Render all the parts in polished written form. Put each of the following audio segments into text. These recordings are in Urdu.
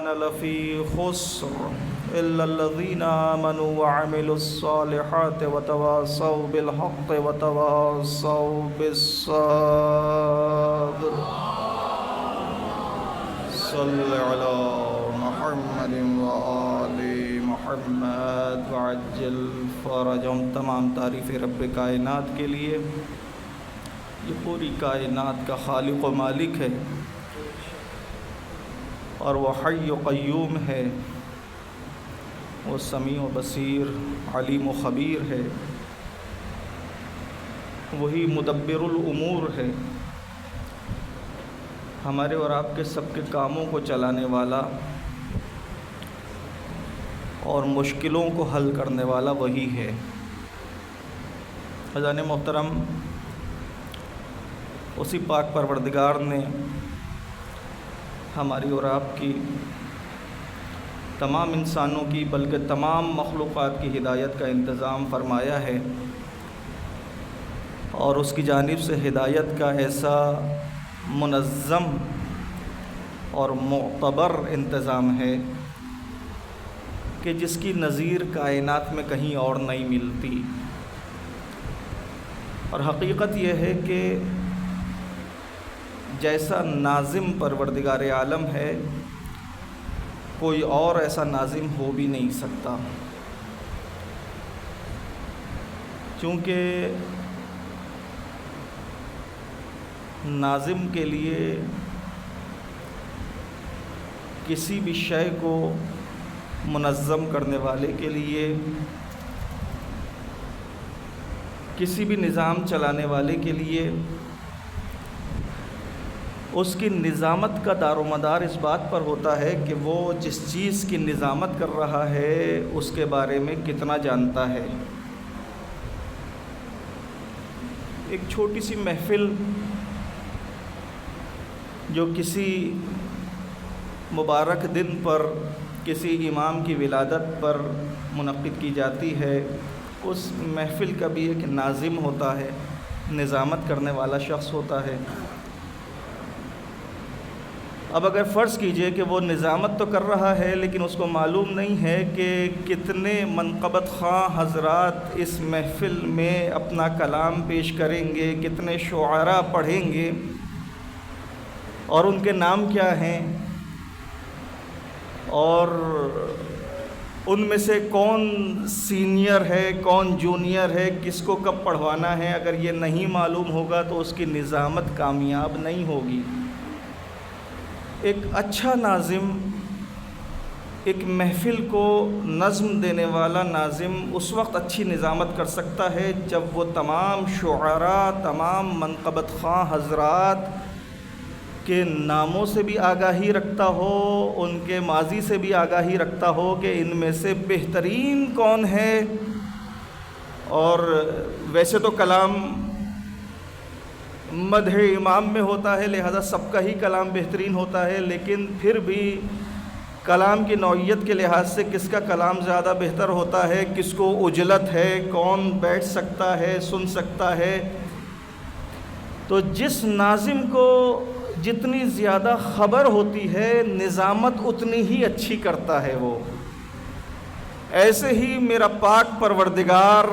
الإنسان لفي خسر إلا الذين آمنوا وعملوا الصالحات وتواصوا بالحق وتواصوا بالصبر صل على محمد وآل محمد وعجل فرجهم۔ تمام تعریف رب کائنات کے لیے، یہ پوری کائنات کا خالق و مالک ہے، اور وہ حی و قیوم ہے، وہ سمیع و بصیر، علیم و خبیر ہے، وہی مدبر الامور ہے، ہمارے اور آپ کے سب کے کاموں کو چلانے والا اور مشکلوں کو حل کرنے والا وہی ہے۔ عزیزان محترم، اسی پاک پروردگار نے ہماری اور آپ کی، تمام انسانوں کی بلکہ تمام مخلوقات کی ہدایت کا انتظام فرمایا ہے، اور اس کی جانب سے ہدایت کا ایسا منظم اور معتبر انتظام ہے کہ جس کی نظیر کائنات میں کہیں اور نہیں ملتی۔ اور حقیقت یہ ہے کہ جیسا ناظم پروردگار عالم ہے، کوئی اور ایسا ناظم ہو بھی نہیں سکتا، چونکہ ناظم کے لیے کسی بھی شے کو منظم کرنے والے کے لیے، کسی بھی نظام چلانے والے کے لیے، اس کی نظامت کا دار و مدار اس بات پر ہوتا ہے کہ وہ جس چیز کی نظامت کر رہا ہے اس کے بارے میں کتنا جانتا ہے۔ ایک چھوٹی سی محفل جو کسی مبارک دن پر کسی امام کی ولادت پر منعقد کی جاتی ہے، اس محفل کا بھی ایک ناظم ہوتا ہے، نظامت کرنے والا شخص ہوتا ہے۔ اب اگر فرض کیجئے کہ وہ نظامت تو کر رہا ہے، لیکن اس کو معلوم نہیں ہے کہ کتنے منقبت خواہ حضرات اس محفل میں اپنا کلام پیش کریں گے، کتنے شعراء پڑھیں گے، اور ان کے نام کیا ہیں، اور ان میں سے کون سینئر ہے، کون جونیئر ہے، کس کو کب پڑھوانا ہے، اگر یہ نہیں معلوم ہوگا تو اس کی نظامت کامیاب نہیں ہوگی۔ ایک اچھا ناظم، ایک محفل کو نظم دینے والا ناظم اس وقت اچھی نظامت کر سکتا ہے جب وہ تمام شعراء، تمام منقبت خواہ حضرات کے ناموں سے بھی آگاہی رکھتا ہو، ان کے ماضی سے بھی آگاہی رکھتا ہو کہ ان میں سے بہترین کون ہے۔ اور ویسے تو کلام مدح امام میں ہوتا ہے، لہذا سب کا ہی کلام بہترین ہوتا ہے، لیکن پھر بھی کلام کی نوعیت کے لحاظ سے کس کا کلام زیادہ بہتر ہوتا ہے، کس کو عجلت ہے، کون بیٹھ سکتا ہے، سن سکتا ہے۔ تو جس ناظم کو جتنی زیادہ خبر ہوتی ہے، نظامت اتنی ہی اچھی کرتا ہے وہ۔ ایسے ہی میرا پاک پروردگار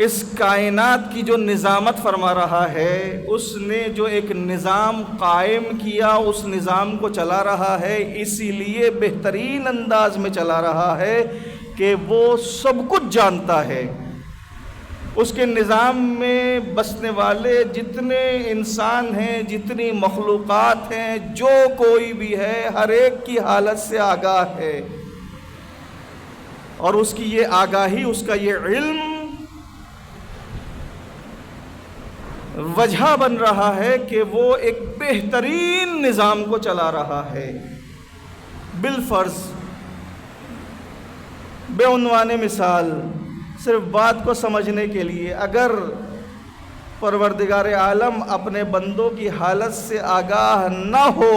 اس کائنات کی جو نظامت فرما رہا ہے، اس نے جو ایک نظام قائم کیا، اس نظام کو چلا رہا ہے، اسی لیے بہترین انداز میں چلا رہا ہے کہ وہ سب کچھ جانتا ہے۔ اس کے نظام میں بسنے والے جتنے انسان ہیں، جتنی مخلوقات ہیں، جو کوئی بھی ہے، ہر ایک کی حالت سے آگاہ ہے، اور اس کی یہ آگاہی، اس کا یہ علم وجہ بن رہا ہے کہ وہ ایک بہترین نظام کو چلا رہا ہے۔ بالفرض، بے عنوان مثال، صرف بات کو سمجھنے کے لیے، اگر پروردگار عالم اپنے بندوں کی حالت سے آگاہ نہ ہو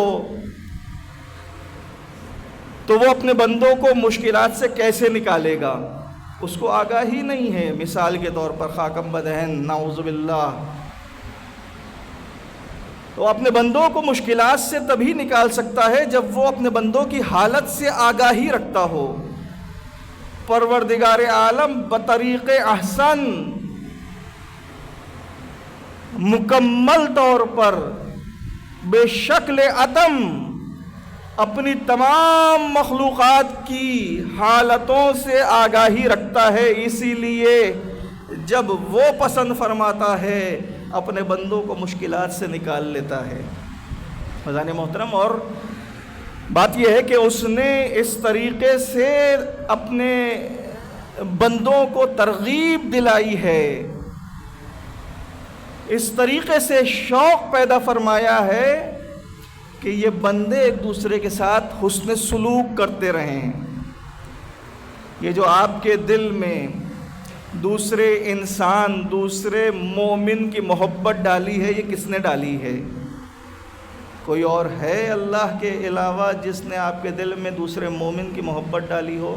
تو وہ اپنے بندوں کو مشکلات سے کیسے نکالے گا؟ اس کو آگاہی نہیں ہے۔ مثال کے طور پر خاکم بدہن، نعوذ باللہ، تو اپنے بندوں کو مشکلات سے تبھی نکال سکتا ہے جب وہ اپنے بندوں کی حالت سے آگاہی رکھتا ہو۔ پروردگار عالم بطریق احسن مکمل طور پر بے شکل عدم اپنی تمام مخلوقات کی حالتوں سے آگاہی رکھتا ہے، اسی لیے جب وہ پسند فرماتا ہے اپنے بندوں کو مشکلات سے نکال لیتا ہے۔ فضان محترم، اور بات یہ ہے کہ اس نے اس طریقے سے اپنے بندوں کو ترغیب دلائی ہے، اس طریقے سے شوق پیدا فرمایا ہے کہ یہ بندے ایک دوسرے کے ساتھ حسن سلوک کرتے رہیں۔ یہ جو آپ کے دل میں دوسرے انسان، دوسرے مومن کی محبت ڈالی ہے، یہ کس نے ڈالی ہے؟ کوئی اور ہے اللہ کے علاوہ جس نے آپ کے دل میں دوسرے مومن کی محبت ڈالی ہو؟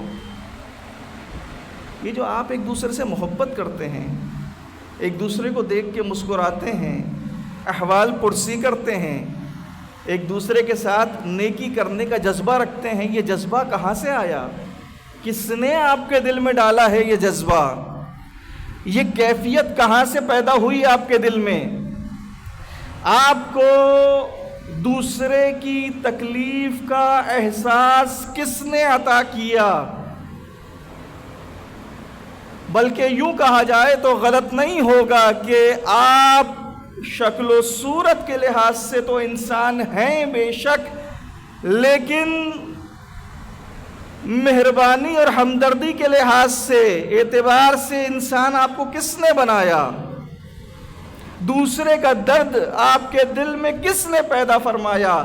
یہ جو آپ ایک دوسرے سے محبت کرتے ہیں، ایک دوسرے کو دیکھ کے مسکراتے ہیں، احوال پرسی کرتے ہیں، ایک دوسرے کے ساتھ نیکی کرنے کا جذبہ رکھتے ہیں، یہ جذبہ کہاں سے آیا؟ کس نے آپ کے دل میں ڈالا ہے یہ جذبہ؟ یہ کیفیت کہاں سے پیدا ہوئی آپ کے دل میں؟ آپ کو دوسرے کی تکلیف کا احساس کس نے عطا کیا؟ بلکہ یوں کہا جائے تو غلط نہیں ہوگا کہ آپ شکل و صورت کے لحاظ سے تو انسان ہیں بے شک، لیکن مہربانی اور ہمدردی کے لحاظ سے، اعتبار سے انسان آپ کو کس نے بنایا؟ دوسرے کا درد آپ کے دل میں کس نے پیدا فرمایا؟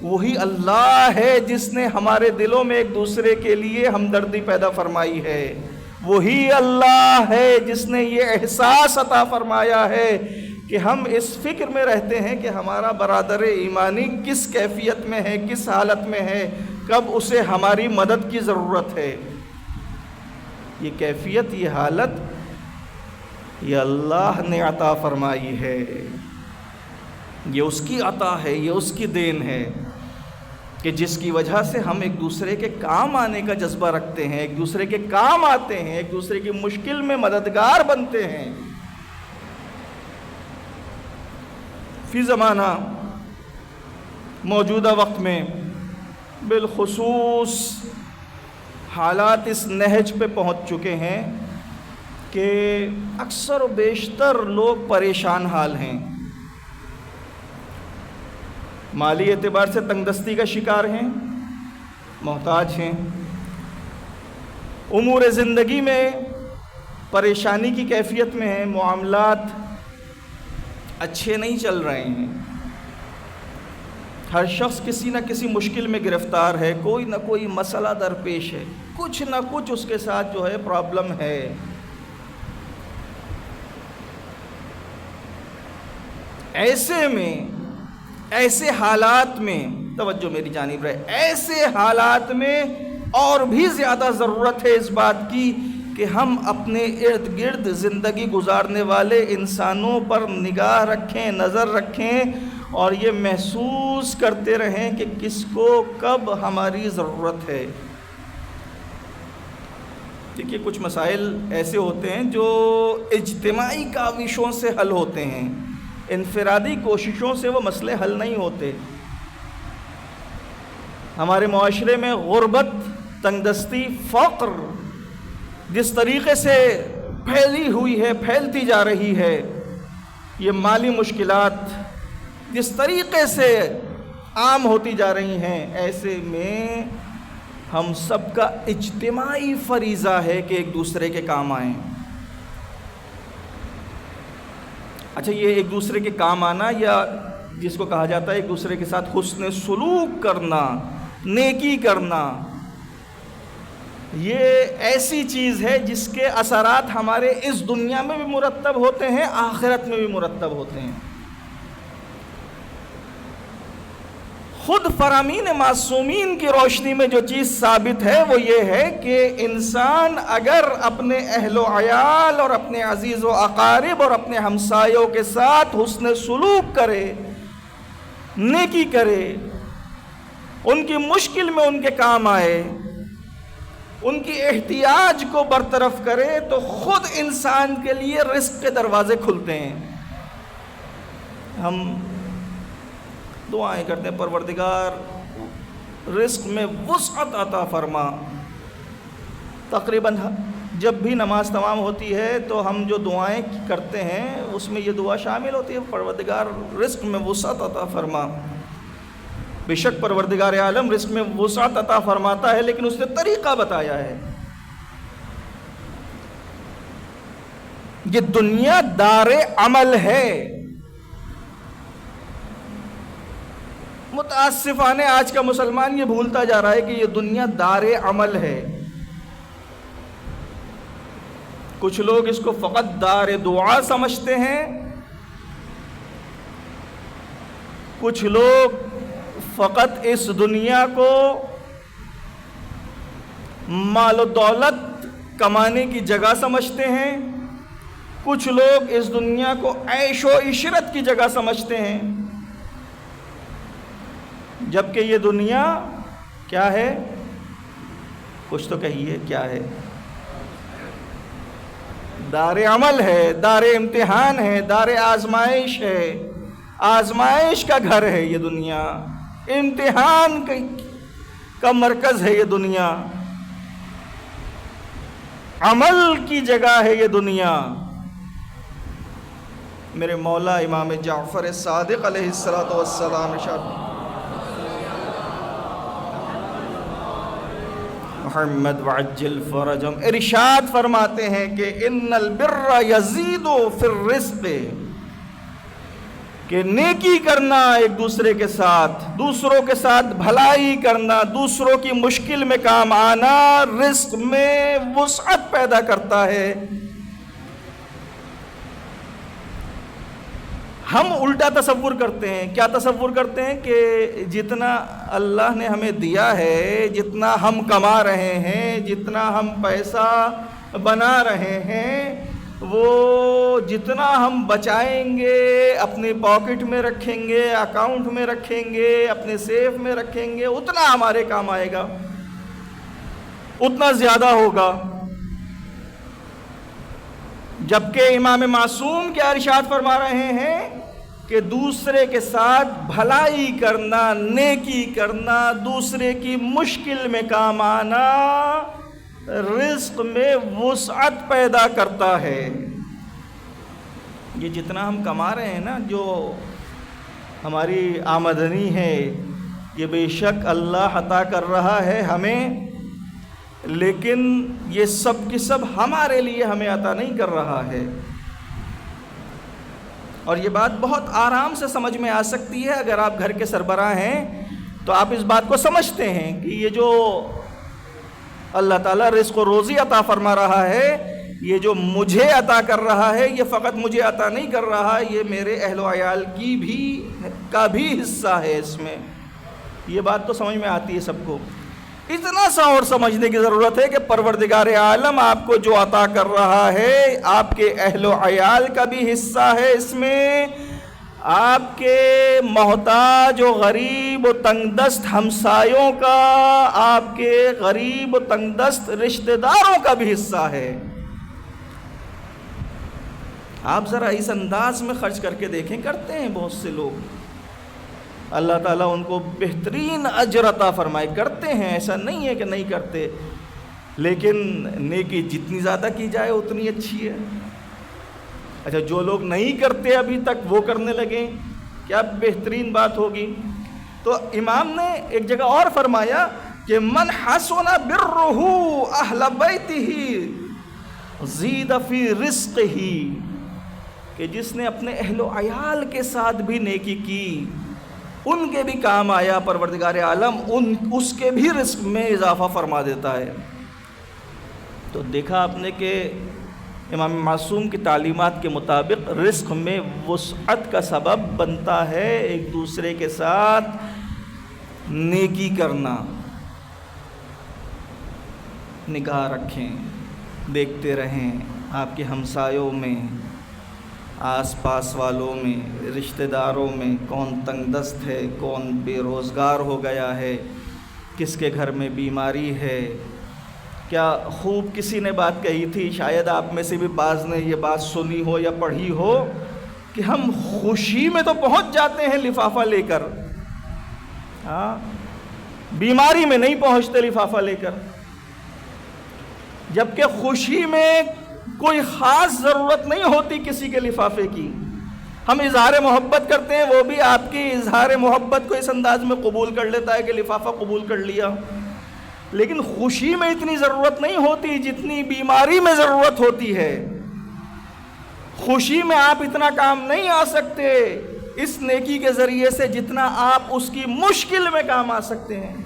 وہی اللہ ہے جس نے ہمارے دلوں میں ایک دوسرے کے لیے ہمدردی پیدا فرمائی ہے، وہی اللہ ہے جس نے یہ احساس عطا فرمایا ہے کہ ہم اس فکر میں رہتے ہیں کہ ہمارا برادر ایمانی کس کیفیت میں ہے، کس حالت میں ہے، کب اسے ہماری مدد کی ضرورت ہے۔ یہ کیفیت، یہ حالت یہ اللہ نے عطا فرمائی ہے، یہ اس کی عطا ہے، یہ اس کی دین ہے کہ جس کی وجہ سے ہم ایک دوسرے کے کام آنے کا جذبہ رکھتے ہیں، ایک دوسرے کے کام آتے ہیں، ایک دوسرے کی مشکل میں مددگار بنتے ہیں۔ فی زمانہ موجودہ وقت میں بالخصوص حالات اس نہج پہ پہنچ چکے ہیں کہ اکثر و بیشتر لوگ پریشان حال ہیں، مالی اعتبار سے تنگ دستی کا شکار ہیں، محتاج ہیں، امور زندگی میں پریشانی کی کیفیت میں ہیں، معاملات اچھے نہیں چل رہے ہیں، ہر شخص کسی نہ کسی مشکل میں گرفتار ہے، کوئی نہ کوئی مسئلہ درپیش ہے، کچھ نہ کچھ اس کے ساتھ جو ہے پرابلم ہے۔ ایسے میں، ایسے حالات میں، توجہ میری جانب رہے، ایسے حالات میں اور بھی زیادہ ضرورت ہے اس بات کی کہ ہم اپنے ارد گرد زندگی گزارنے والے انسانوں پر نگاہ رکھیں، نظر رکھیں اور یہ محسوس کرتے رہیں کہ کس کو کب ہماری ضرورت ہے۔ دیکھیے کچھ مسائل ایسے ہوتے ہیں جو اجتماعی کاوشوں سے حل ہوتے ہیں، انفرادی کوششوں سے وہ مسئلے حل نہیں ہوتے۔ ہمارے معاشرے میں غربت، تنگ دستی، فقر جس طریقے سے پھیلی ہوئی ہے، پھیلتی جا رہی ہے، یہ مالی مشکلات جس طریقے سے عام ہوتی جا رہی ہیں، ایسے میں ہم سب کا اجتماعی فریضہ ہے کہ ایک دوسرے کے کام آئیں۔ اچھا، یہ ایک دوسرے کے کام آنا یا جس کو کہا جاتا ہے ایک دوسرے کے ساتھ حسن سلوک کرنا، نیکی کرنا، یہ ایسی چیز ہے جس کے اثرات ہمارے اس دنیا میں بھی مرتب ہوتے ہیں، آخرت میں بھی مرتب ہوتے ہیں۔ خود فرامین معصومین کی روشنی میں جو چیز ثابت ہے وہ یہ ہے کہ انسان اگر اپنے اہل و عیال اور اپنے عزیز و اقارب اور اپنے ہمسایوں کے ساتھ حسن سلوک کرے نیکی کرے، ان کی مشکل میں ان کے کام آئے، ان کی احتیاج کو برطرف کرے، تو خود انسان کے لیے رزق کے دروازے کھلتے ہیں۔ ہم دعائیں کرتے ہیں، پروردگار رزق میں وسعت عطا فرما۔ تقریباً جب بھی نماز تمام ہوتی ہے تو ہم جو دعائیں کرتے ہیں اس میں یہ دعا شامل ہوتی ہے، پروردگار رزق میں وسعت عطا فرما۔ بے شک پروردگار عالم رزق میں وسعت عطا فرماتا ہے، لیکن اس نے طریقہ بتایا ہے۔ یہ دنیا دار عمل ہے۔ متاسفانہ آج کا مسلمان یہ بھولتا جا رہا ہے کہ یہ دنیا دار عمل ہے۔ کچھ لوگ اس کو فقط دار دعا سمجھتے ہیں، کچھ لوگ فقط اس دنیا کو مال و دولت کمانے کی جگہ سمجھتے ہیں، کچھ لوگ اس دنیا کو عیش و عشرت کی جگہ سمجھتے ہیں، جبکہ یہ دنیا کیا ہے؟ کچھ تو کہیے کیا ہے؟ دار عمل ہے، دار امتحان ہے، دار آزمائش ہے، آزمائش کا گھر ہے یہ دنیا، امتحان کا مرکز ہے یہ دنیا، عمل کی جگہ ہے یہ دنیا۔ میرے مولا امام جعفر صادق علیہ السلام ارشاد محمد وعجل فرجم ارشاد فرماتے ہیں کہ ان البر یزید فی الرزق، کہ نیکی کرنا ایک دوسرے کے ساتھ، دوسروں کے ساتھ بھلائی کرنا، دوسروں کی مشکل میں کام آنا رزق میں وسعت پیدا کرتا ہے۔ ہم الٹا تصور کرتے ہیں۔ کیا تصور کرتے ہیں؟ کہ جتنا اللہ نے ہمیں دیا ہے، جتنا ہم کما رہے ہیں، جتنا ہم پیسہ بنا رہے ہیں، وہ جتنا ہم بچائیں گے، اپنی پاکٹ میں رکھیں گے، اکاؤنٹ میں رکھیں گے، اپنے سیف میں رکھیں گے، اتنا ہمارے کام آئے گا، اتنا زیادہ ہوگا۔ جبکہ امام معصوم کیا ارشاد فرما رہے ہیں کہ دوسرے کے ساتھ بھلائی کرنا، نیکی کرنا، دوسرے کی مشکل میں کام آنا رزق میں وسعت پیدا کرتا ہے۔ یہ جتنا ہم کما رہے ہیں نا، جو ہماری آمدنی ہے، یہ بے شک اللہ عطا کر رہا ہے ہمیں، لیکن یہ سب کی سب ہمارے لیے ہمیں عطا نہیں کر رہا ہے۔ اور یہ بات بہت آرام سے سمجھ میں آ سکتی ہے۔ اگر آپ گھر کے سربراہ ہیں تو آپ اس بات کو سمجھتے ہیں کہ یہ جو اللہ تعالیٰ رزق و روزی عطا فرما رہا ہے، یہ جو مجھے عطا کر رہا ہے، یہ فقط مجھے عطا نہیں کر رہا، یہ میرے اہل و عیال کا بھی حصہ ہے اس میں۔ یہ بات تو سمجھ میں آتی ہے سب کو۔ اتنا سا اور سمجھنے کی ضرورت ہے کہ پروردگار عالم آپ کو جو عطا کر رہا ہے، آپ کے اہل و عیال کا بھی حصہ ہے اس میں، آپ کے محتاج و غریب و تنگ دست ہمسایوں کا، آپ کے غریب و تنگ دست رشتہ داروں کا بھی حصہ ہے۔ آپ ذرا اس انداز میں خرچ کر کے دیکھیں، کرتے ہیں بہت سے لوگ، اللہ تعالیٰ ان کو بہترین اجر عطا فرمائے، کرتے ہیں، ایسا نہیں ہے کہ نہیں کرتے، لیکن نیکی جتنی زیادہ کی جائے اتنی اچھی ہے۔ اچھا، جو لوگ نہیں کرتے ابھی تک وہ کرنے لگیں، کیا بہترین بات ہوگی۔ تو امام نے ایک جگہ اور فرمایا کہ من حسن برہ اہل بیتہ زید فی رزقہ، کہ جس نے اپنے اہل و عیال کے ساتھ بھی نیکی کی، ان کے بھی کام آیا، پروردگار عالم اس کے بھی رزق میں اضافہ فرما دیتا ہے۔ تو دیکھا آپ نے کہ امام معصوم کی تعلیمات کے مطابق رزق میں وسعت کا سبب بنتا ہے ایک دوسرے کے ساتھ نیکی کرنا۔ نگاہ رکھیں، دیکھتے رہیں آپ کے ہمسایوں میں، آس پاس والوں میں، رشتہ داروں میں کون تنگ دست ہے، کون بے روزگار ہو گیا ہے، کس کے گھر میں بیماری ہے۔ کیا خوب کسی نے بات کہی تھی، شاید آپ میں سے بھی بعض نے یہ بات سنی ہو یا پڑھی ہو، کہ ہم خوشی میں تو پہنچ جاتے ہیں لفافہ لے کر، ہاں، بیماری میں نہیں پہنچتے لفافہ لے کر، جبکہ خوشی میں کوئی خاص ضرورت نہیں ہوتی کسی کے لفافے کی۔ ہم اظہار محبت کرتے ہیں، وہ بھی آپ کی اظہار محبت کو اس انداز میں قبول کر لیتا ہے کہ لفافہ قبول کر لیا، لیکن خوشی میں اتنی ضرورت نہیں ہوتی جتنی بیماری میں ضرورت ہوتی ہے۔ خوشی میں آپ اتنا کام نہیں آ سکتے اس نیکی کے ذریعے سے جتنا آپ اس کی مشکل میں کام آ سکتے ہیں۔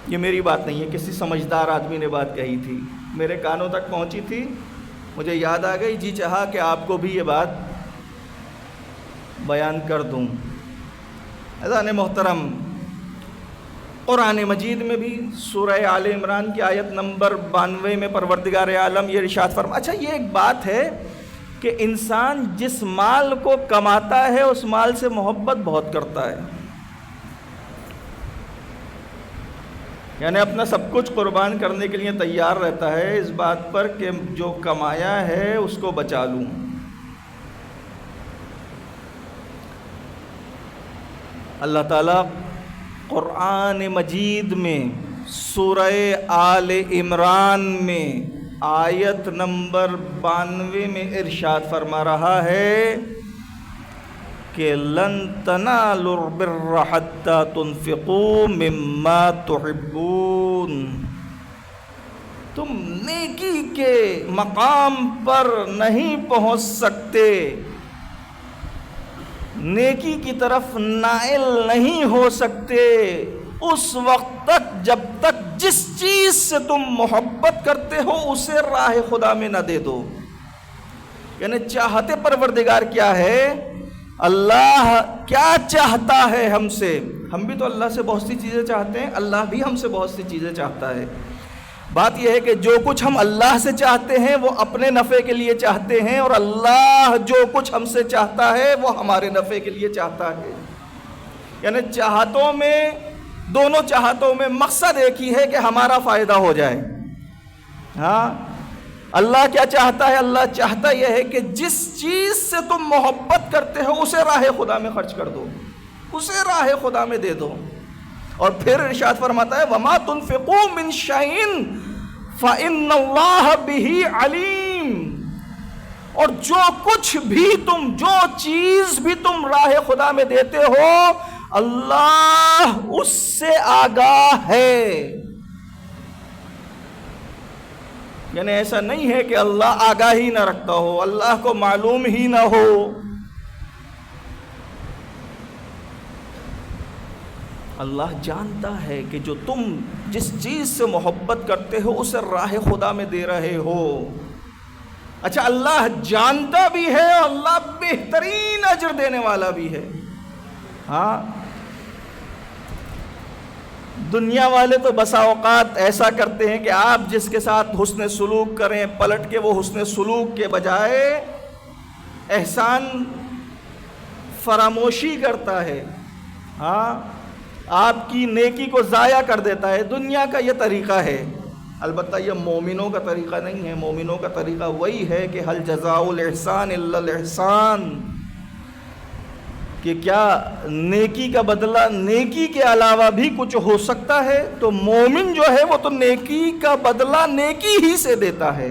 یہ میری بات نہیں ہے، کسی سمجھدار آدمی نے بات کہی تھی، میرے کانوں تک پہنچی تھی، مجھے یاد آ گئی، جی چاہا کہ آپ کو بھی یہ بات بیان کر دوں۔ عزیزان محترم، قرآن مجید میں بھی سورہ آل عمران کی آیت نمبر 92 میں پروردگار عالم یہ ارشاد فرما، اچھا یہ ایک بات ہے کہ انسان جس مال کو کماتا ہے اس مال سے محبت بہت کرتا ہے، یعنی اپنا سب کچھ قربان کرنے کے لیے تیار رہتا ہے اس بات پر کہ جو کمایا ہے اس کو بچا لوں۔ اللہ تعالیٰ قرآن مجید میں سورہ آل عمران میں آیت نمبر 92 میں ارشاد فرما رہا ہے کہ لن تنالوا البر حتى تنفقوا مما تحبون، تم نیکی کے مقام پر نہیں پہنچ سکتے، نیکی کی طرف نائل نہیں ہو سکتے اس وقت تک جب تک جس چیز سے تم محبت کرتے ہو اسے راہ خدا میں نہ دے دو۔ یعنی چاہتے پروردگار کیا ہے، اللہ کیا چاہتا ہے ہم سے؟ ہم بھی تو اللہ سے بہت سی چیزیں چاہتے ہیں، اللہ بھی ہم سے بہت سی چیزیں چاہتا ہے۔ بات یہ ہے کہ جو کچھ ہم اللہ سے چاہتے ہیں وہ اپنے نفع کے لیے چاہتے ہیں، اور اللہ جو کچھ ہم سے چاہتا ہے وہ ہمارے نفع کے لیے چاہتا ہے۔ یعنی چاہتوں میں، دونوں چاہتوں میں مقصد ایک ہی ہے کہ ہمارا فائدہ ہو جائے۔ ہاں، اللہ کیا چاہتا ہے؟ اللہ چاہتا یہ ہے کہ جس چیز سے تم محبت کرتے ہو اسے راہ خدا میں خرچ کر دو، اسے راہ خدا میں دے دو۔ اور پھر ارشاد فرماتا ہے وَمَا تُنْفِقُوا مِنْ شَيْءٍ فَإِنَّ اللَّهَ بِهِ عَلِيمٌ، اور جو کچھ بھی تم، جو چیز بھی تم راہ خدا میں دیتے ہو اللہ اس سے آگاہ ہے۔ یعنی ایسا نہیں ہے کہ اللہ آگاہی نہ رکھتا ہو، اللہ کو معلوم ہی نہ ہو۔ اللہ جانتا ہے کہ جو تم جس چیز سے محبت کرتے ہو اسے راہ خدا میں دے رہے ہو۔ اچھا، اللہ جانتا بھی ہے اور اللہ بہترین اجر دینے والا بھی ہے۔ ہاں، دنیا والے تو بسا اوقات ایسا کرتے ہیں کہ آپ جس کے ساتھ حسن سلوک کریں، پلٹ کے وہ حسن سلوک کے بجائے احسان فراموشی کرتا ہے، ہاں، آپ کی نیکی کو ضائع کر دیتا ہے۔ دنیا کا یہ طریقہ ہے، البتہ یہ مومنوں کا طریقہ نہیں ہے۔ مومنوں کا طریقہ وہی ہے کہ حل جزاء الاحسان الا الاحسان، کہ کیا نیکی کا بدلہ نیکی کے علاوہ بھی کچھ ہو سکتا ہے؟ تو مومن جو ہے وہ تو نیکی کا بدلہ نیکی ہی سے دیتا ہے۔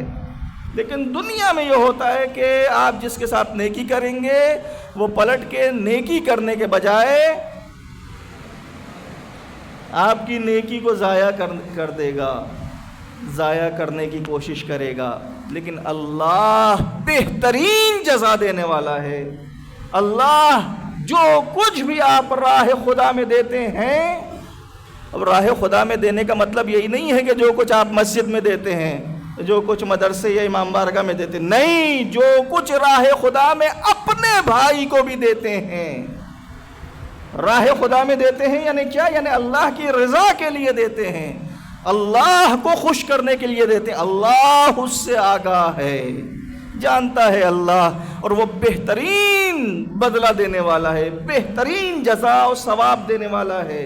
لیکن دنیا میں یہ ہوتا ہے کہ آپ جس کے ساتھ نیکی کریں گے وہ پلٹ کے نیکی کرنے کے بجائے آپ کی نیکی کو ضائع کر دے گا، ضائع کرنے کی کوشش کرے گا۔ لیکن اللہ بہترین جزا دینے والا ہے۔ اللہ جو کچھ بھی آپ راہ خدا میں دیتے ہیں، اب راہ خدا میں دینے کا مطلب یہی نہیں ہے کہ جو کچھ آپ مسجد میں دیتے ہیں، جو کچھ مدرسے یا امام بارگاہ میں دیتے ہیں، نہیں، جو کچھ راہ خدا میں اپنے بھائی کو بھی دیتے ہیں، راہ خدا میں دیتے ہیں، یعنی کیا؟ یعنی اللہ کی رضا کے لیے دیتے ہیں، اللہ کو خوش کرنے کے لیے دیتے ہیں۔ اللہ اس سے آگاہ ہے، جانتا ہے اللہ، اور وہ بہترین بدلہ دینے والا ہے، بہترین جزا و ثواب دینے والا ہے۔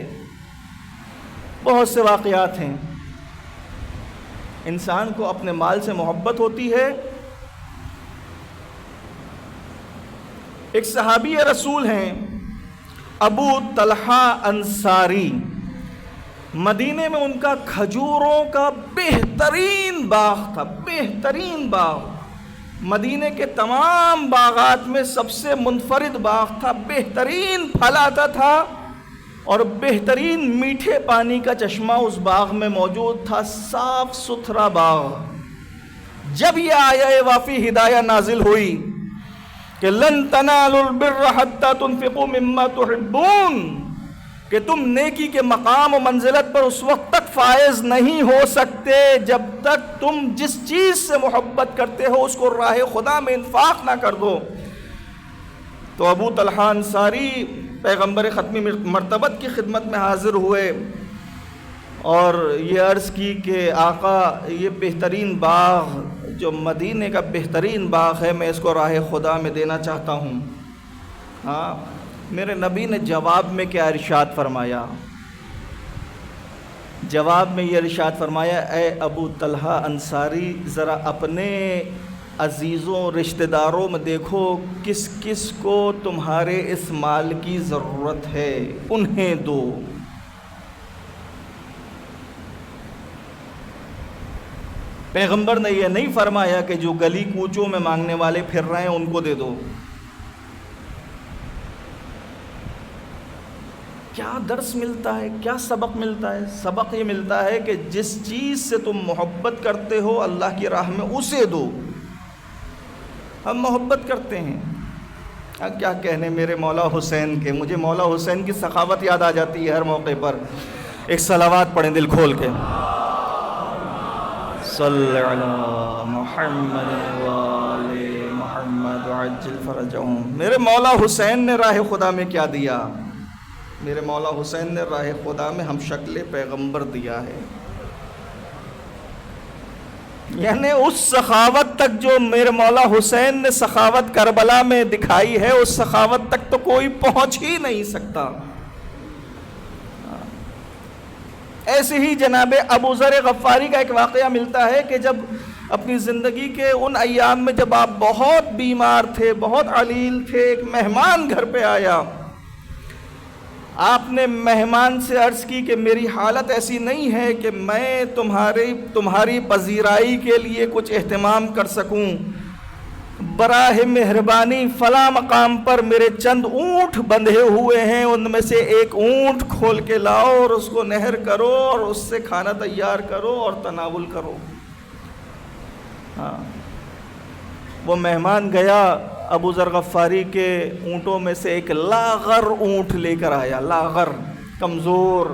بہت سے واقعات ہیں۔ انسان کو اپنے مال سے محبت ہوتی ہے۔ ایک صحابی رسول ہیں ابو طلحہ انصاری، مدینے میں ان کا کھجوروں کا بہترین باغ تھا، بہترین باغ، مدینے کے تمام باغات میں سب سے منفرد باغ تھا، بہترین پھل آتا تھا، اور بہترین میٹھے پانی کا چشمہ اس باغ میں موجود تھا، صاف ستھرا باغ۔ جب یہ آیہ وافی ہدایہ نازل ہوئی کہ لن تنالوا البر حتى تنفقوا مما تحبون، کہ تم نیکی کے مقام و منزلت پر اس وقت تک فائز نہیں ہو سکتے جب تک تم جس چیز سے محبت کرتے ہو اس کو راہ خدا میں انفاق نہ کر دو۔ تو ابو طلحہ انصاری پیغمبر ختمی مرتبت کی خدمت میں حاضر ہوئے اور یہ عرض کی کہ آقا، یہ بہترین باغ جو مدینے کا بہترین باغ ہے، میں اس کو راہ خدا میں دینا چاہتا ہوں۔ ہاں، میرے نبی نے جواب میں کیا ارشاد فرمایا؟ جواب میں یہ ارشاد فرمایا، اے ابو طلحہ انصاری، ذرا اپنے عزیزوں رشتہ داروں میں دیکھو کس کس کو تمہارے اس مال کی ضرورت ہے، انہیں دو۔ پیغمبر نے یہ نہیں فرمایا کہ جو گلی کوچوں میں مانگنے والے پھر رہے ہیں ان کو دے دو۔ کیا درس ملتا ہے، کیا سبق ملتا ہے؟ سبق یہ ملتا ہے کہ جس چیز سے تم محبت کرتے ہو اللہ کی راہ میں اسے دو۔ ہم محبت کرتے ہیں، کیا کہنے میرے مولا حسین کے، مجھے مولا حسین کی سخاوت یاد آ جاتی ہے ہر موقع پر۔ ایک صلوات پڑھیں دل کھول کے، صلی علی محمد وآل محمد وعجل فرجہم۔ میرے مولا حسین نے راہ خدا میں کیا دیا؟ میرے مولا حسین نے راہ خدا میں ہم شکل پیغمبر دیا ہے، یعنی اس سخاوت تک جو میرے مولا حسین نے سخاوت کربلا میں دکھائی ہے، اس سخاوت تک تو کوئی پہنچ ہی نہیں سکتا۔ ایسے ہی جناب ابو ذر غفاری کا ایک واقعہ ملتا ہے کہ جب اپنی زندگی کے ان ایام میں جب آپ بہت بیمار تھے، بہت علیل تھے، ایک مہمان گھر پہ آیا، آپ نے مہمان سے عرض کی کہ میری حالت ایسی نہیں ہے کہ میں تمہاری پذیرائی کے لیے کچھ اہتمام کر سکوں، براہ مہربانی فلاں مقام پر میرے چند اونٹ بندھے ہوئے ہیں، ان میں سے ایک اونٹ کھول کے لاؤ اور اس کو نہر کرو اور اس سے کھانا تیار کرو اور تناول کرو۔ ہاں، وہ مہمان گیا، ابو ذر غفاری کے اونٹوں میں سے ایک لاغر اونٹ لے کر آیا، لاغر، کمزور،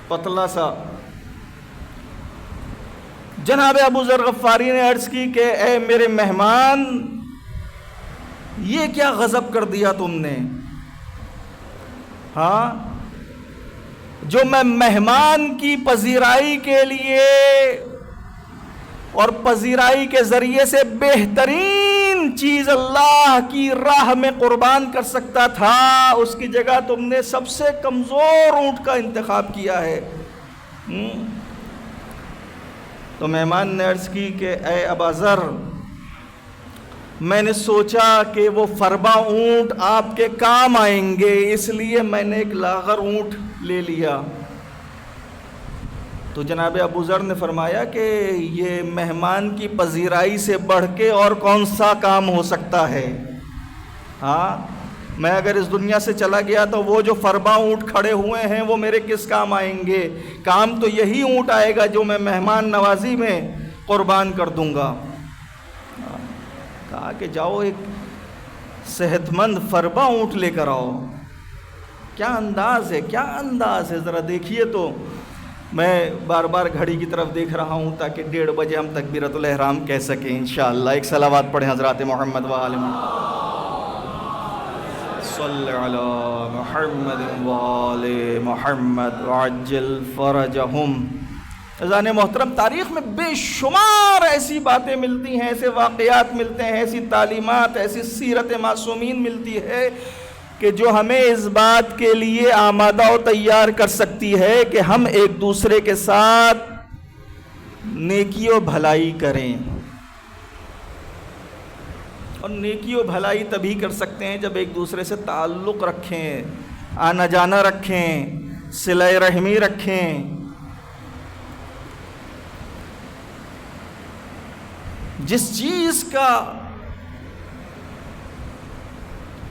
پتلا سا۔ جناب ابو ذر غفاری نے عرض کی کہ اے میرے مہمان، یہ کیا غضب کر دیا تم نے؟ ہاں، جو میں مہمان کی پذیرائی کے لیے اور پذیرائی کے ذریعے سے بہترین چیز اللہ کی راہ میں قربان کر سکتا تھا، اس کی جگہ تم نے سب سے کمزور اونٹ کا انتخاب کیا ہے۔ تو مہمان نے عرض کی کہ اے ابا ذر، میں نے سوچا کہ وہ فربا اونٹ آپ کے کام آئیں گے، اس لیے میں نے ایک لاغر اونٹ لے لیا۔ تو جناب ابو ذر نے فرمایا کہ یہ مہمان کی پذیرائی سے بڑھ کے اور کون سا کام ہو سکتا ہے؟ ہاں، میں اگر اس دنیا سے چلا گیا تو وہ جو فربا اونٹ کھڑے ہوئے ہیں وہ میرے کس کام آئیں گے؟ کام تو یہی اونٹ آئے گا جو میں مہمان نوازی میں قربان کر دوں گا۔ کہا کہ جاؤ ایک صحت مند فربا اونٹ لے کر آؤ۔ کیا انداز ہے، کیا انداز ہے، ذرا دیکھیے تو۔ میں بار بار گھڑی کی طرف دیکھ رہا ہوں تاکہ 1:30 بجے ہم تکبیرۃ الاحرام کہہ سکیں انشاءاللہ۔ ایک صلوات پڑھیں حضرات محمد وآل محمد، صلی علی محمد وآل محمد وعجل فرجہم۔ عزیزان محترم، تاریخ میں بے شمار ایسی باتیں ملتی ہیں، ایسے واقعات ملتے ہیں، ایسی تعلیمات، ایسی سیرت معصومین ملتی ہے کہ جو ہمیں اس بات کے لیے آمادہ و تیار کر سکتی ہے کہ ہم ایک دوسرے کے ساتھ نیکی و بھلائی کریں. اور نیکی و بھلائی تبھی کر سکتے ہیں جب ایک دوسرے سے تعلق رکھیں، آنا جانا رکھیں، صلہ رحمی رکھیں. جس چیز کا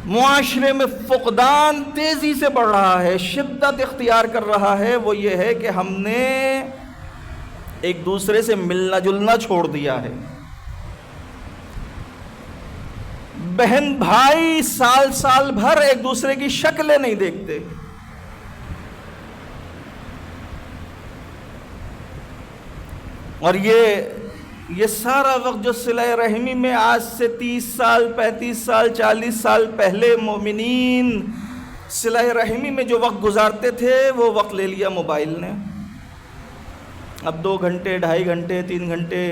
معاشرے میں فقدان تیزی سے بڑھ رہا ہے، شدت اختیار کر رہا ہے، وہ یہ ہے کہ ہم نے ایک دوسرے سے ملنا جلنا چھوڑ دیا ہے. بہن بھائی سال بھر ایک دوسرے کی شکلیں نہیں دیکھتے. اور یہ سارا وقت جو صلہ رحمی میں آج سے 30 سال 35 سال 40 سال پہلے مومنین صلہ رحمی میں جو وقت گزارتے تھے، وہ وقت لے لیا موبائل نے. اب 2 گھنٹے 2.5 گھنٹے 3 گھنٹے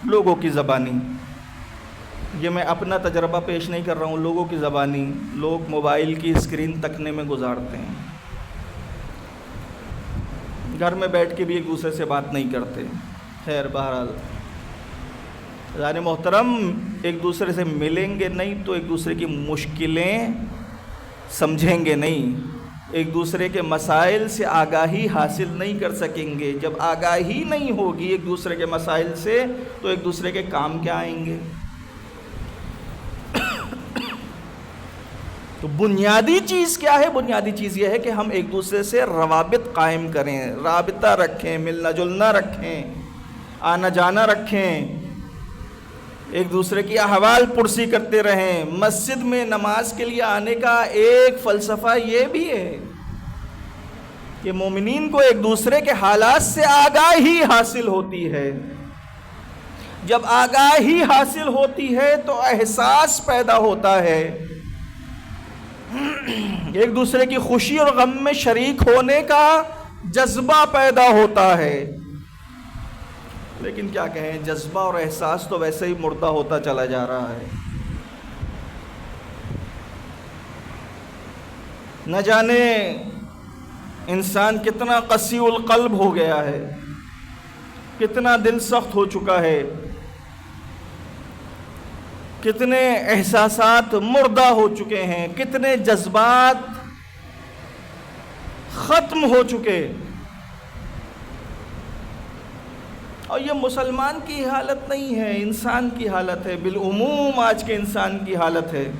لوگوں کی زبانی، یہ میں اپنا تجربہ پیش نہیں کر رہا ہوں، لوگوں کی زبانی لوگ موبائل کی اسکرین تکنے میں گزارتے ہیں. گھر میں بیٹھ کے بھی ایک دوسرے سے بات نہیں کرتے. خیر، بہرحال عزیزان محترم، ایک دوسرے سے ملیں گے نہیں تو ایک دوسرے کی مشکلیں سمجھیں گے نہیں، ایک دوسرے کے مسائل سے آگاہی حاصل نہیں کر سکیں گے. جب آگاہی نہیں ہوگی ایک دوسرے کے مسائل سے تو ایک دوسرے کے کام کیا آئیں گے؟ تو بنیادی چیز کیا ہے؟ بنیادی چیز یہ ہے کہ ہم ایک دوسرے سے روابط قائم کریں، رابطہ رکھیں، ملنا جلنا رکھیں، آنا جانا رکھیں، ایک دوسرے کی احوال پرسی کرتے رہیں. مسجد میں نماز کے لیے آنے کا ایک فلسفہ یہ بھی ہے کہ مومنین کو ایک دوسرے کے حالات سے آگاہی حاصل ہوتی ہے. جب آگاہی حاصل ہوتی ہے تو احساس پیدا ہوتا ہے، ایک دوسرے کی خوشی اور غم میں شریک ہونے کا جذبہ پیدا ہوتا ہے. لیکن کیا کہیں، جذبہ اور احساس تو ویسے ہی مردہ ہوتا چلا جا رہا ہے. نہ جانے انسان کتنا قسی القلب ہو گیا ہے، کتنا دل سخت ہو چکا ہے، کتنے احساسات مردہ ہو چکے ہیں، کتنے جذبات ختم ہو چکے. اور یہ مسلمان کی حالت نہیں ہے، انسان کی حالت ہے، بالعموم آج کے انسان کی حالت ہے.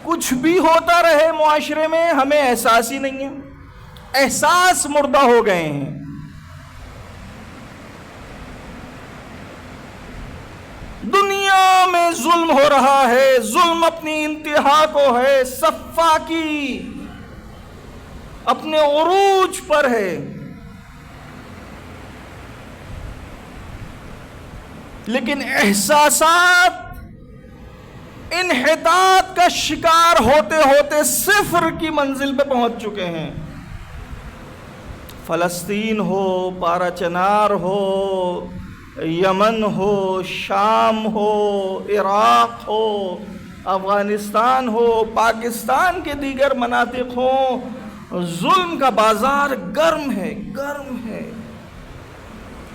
کچھ بھی ہوتا رہے معاشرے میں ہمیں احساس ہی نہیں ہے، احساس مردہ ہو گئے ہیں. دنیا میں ظلم ہو رہا ہے، ظلم اپنی انتہا کو ہے، سفاکی اپنے عروج پر ہے. لیکن احساسات انحطاط کا شکار ہوتے ہوتے صفر کی منزل پہ پہنچ چکے ہیں. فلسطین ہو، پارا چنار ہو، یمن ہو، شام ہو، عراق ہو، افغانستان ہو، پاکستان کے دیگر مناطق ہوں، ظلم کا بازار گرم ہے، گرم ہے.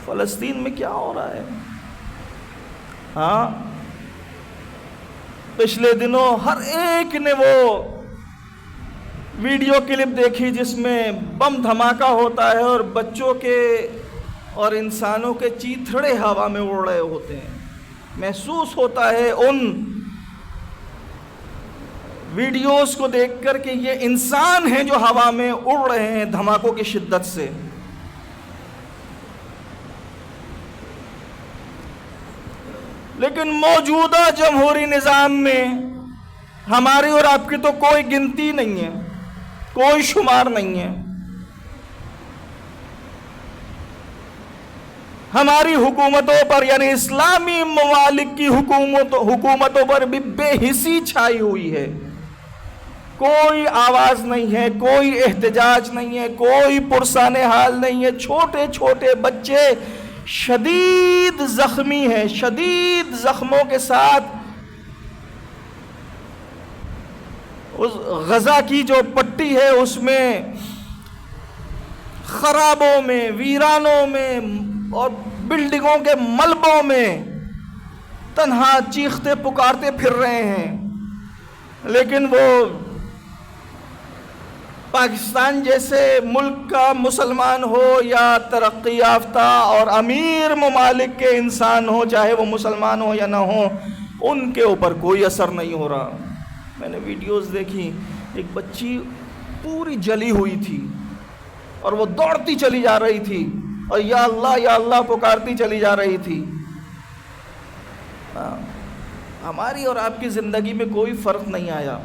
فلسطین میں کیا ہو رہا ہے؟ ہاں، پچھلے دنوں ہر ایک نے وہ ویڈیو کلپ دیکھی جس میں بم دھماکہ ہوتا ہے اور بچوں کے اور انسانوں کے چیتھڑے ہوا میں اڑ رہے ہوتے ہیں. محسوس ہوتا ہے ان ویڈیوز کو دیکھ کر کہ یہ انسان ہیں جو ہوا میں اڑ رہے ہیں دھماکوں کی شدت سے. لیکن موجودہ جمہوری نظام میں ہماری اور آپ کی تو کوئی گنتی نہیں ہے، کوئی شمار نہیں ہے. ہماری حکومتوں پر، یعنی اسلامی ممالک کی حکومتوں پر بھی بے حسی چھائی ہوئی ہے. کوئی آواز نہیں ہے، کوئی احتجاج نہیں ہے، کوئی پرسان حال نہیں ہے. چھوٹے چھوٹے بچے شدید زخمی ہیں، شدید زخموں کے ساتھ اس غزہ کی جو پٹی ہے اس میں خرابوں میں، ویرانوں میں اور بلڈنگوں کے ملبوں میں تنہا چیختے پکارتے پھر رہے ہیں. لیکن وہ پاکستان جیسے ملک کا مسلمان ہو یا ترقی یافتہ اور امیر ممالک کے انسان ہو، چاہے وہ مسلمان ہو یا نہ ہو، ان کے اوپر کوئی اثر نہیں ہو رہا. میں نے ویڈیوز دیکھی، ایک بچی پوری جلی ہوئی تھی اور وہ دوڑتی چلی جا رہی تھی اور یا اللہ پکارتی چلی جا رہی تھی. ہماری اور آپ کی زندگی میں کوئی فرق نہیں آیا.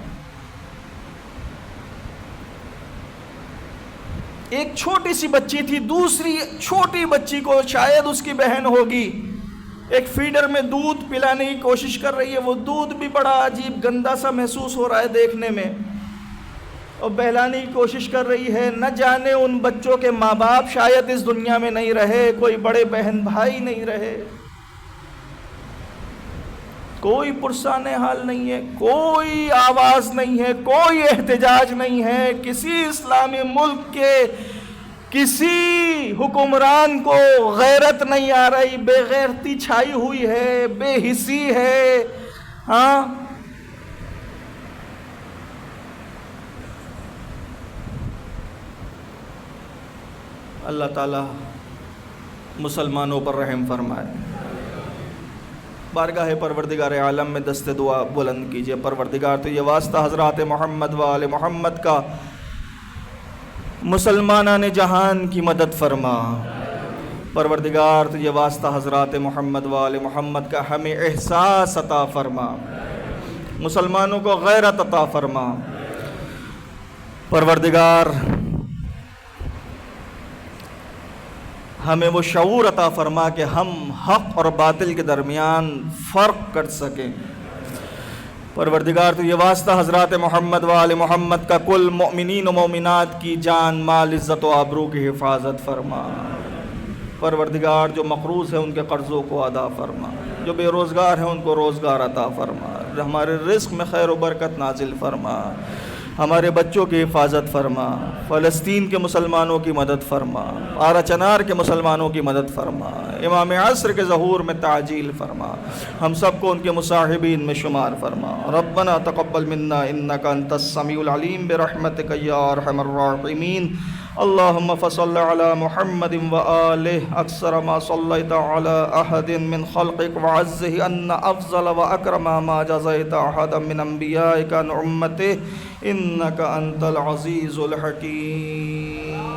ایک چھوٹی سی بچی تھی، دوسری چھوٹی بچی کو شاید اس کی بہن ہوگی، ایک فیڈر میں دودھ پلانے کی کوشش کر رہی ہے. وہ دودھ بھی بڑا عجیب گندا سا محسوس ہو رہا ہے دیکھنے میں، اور بہلانے کی کوشش کر رہی ہے. نہ جانے ان بچوں کے ماں باپ شاید اس دنیا میں نہیں رہے، کوئی بڑے بہن بھائی نہیں رہے. کوئی پرسان حال نہیں ہے، کوئی آواز نہیں ہے، کوئی احتجاج نہیں ہے. کسی اسلامی ملک کے کسی حکمران کو غیرت نہیں آ رہی، بے غیرتی چھائی ہوئی ہے، بے حسی ہے. ہاں، اللہ تعالی مسلمانوں پر رحم فرمائے. بارگاہ پروردگار عالم میں دست دعا بلند کیجئے. پروردگار تو یہ واسطہ حضرات محمد و آل محمد کا، مسلمانان جہان کی مدد فرما. پروردگار تو یہ واسطہ حضرات محمد و آل محمد کا، ہمیں احساس عطا فرما، مسلمانوں کو غیرت عطا فرما. پروردگار ہمیں وہ شعور عطا فرما کہ ہم حق اور باطل کے درمیان فرق کر سکیں. پروردگار تو یہ واسطہ حضرات محمد و آل محمد کا کل مؤمنین و مومنات کی جان، مال، عزت و آبرو کی حفاظت فرما. پروردگار جو مقروض ہیں ان کے قرضوں کو ادا فرما، جو بے روزگار ہیں ان کو روزگار عطا فرما. ہمارے رزق میں خیر و برکت نازل فرما، ہمارے بچوں کی حفاظت فرما. فلسطین کے مسلمانوں کی مدد فرما، آرا چنار کے مسلمانوں کی مدد فرما. امام عصر کے ظہور میں تعجیل فرما، ہم سب کو ان کے مصاحبین میں شمار فرما. ربنا تقبل منا انک انت السمیع العلیم برحمتک یا ارحم الراحمین. اللهم فصل على محمد وآله أكثر ما صليت على أحد من خلقك وعزه أن أفضل وأكرم ما جزيت أحدا من أنبيائك عن أمته إنك أنت العزيز الحكيم.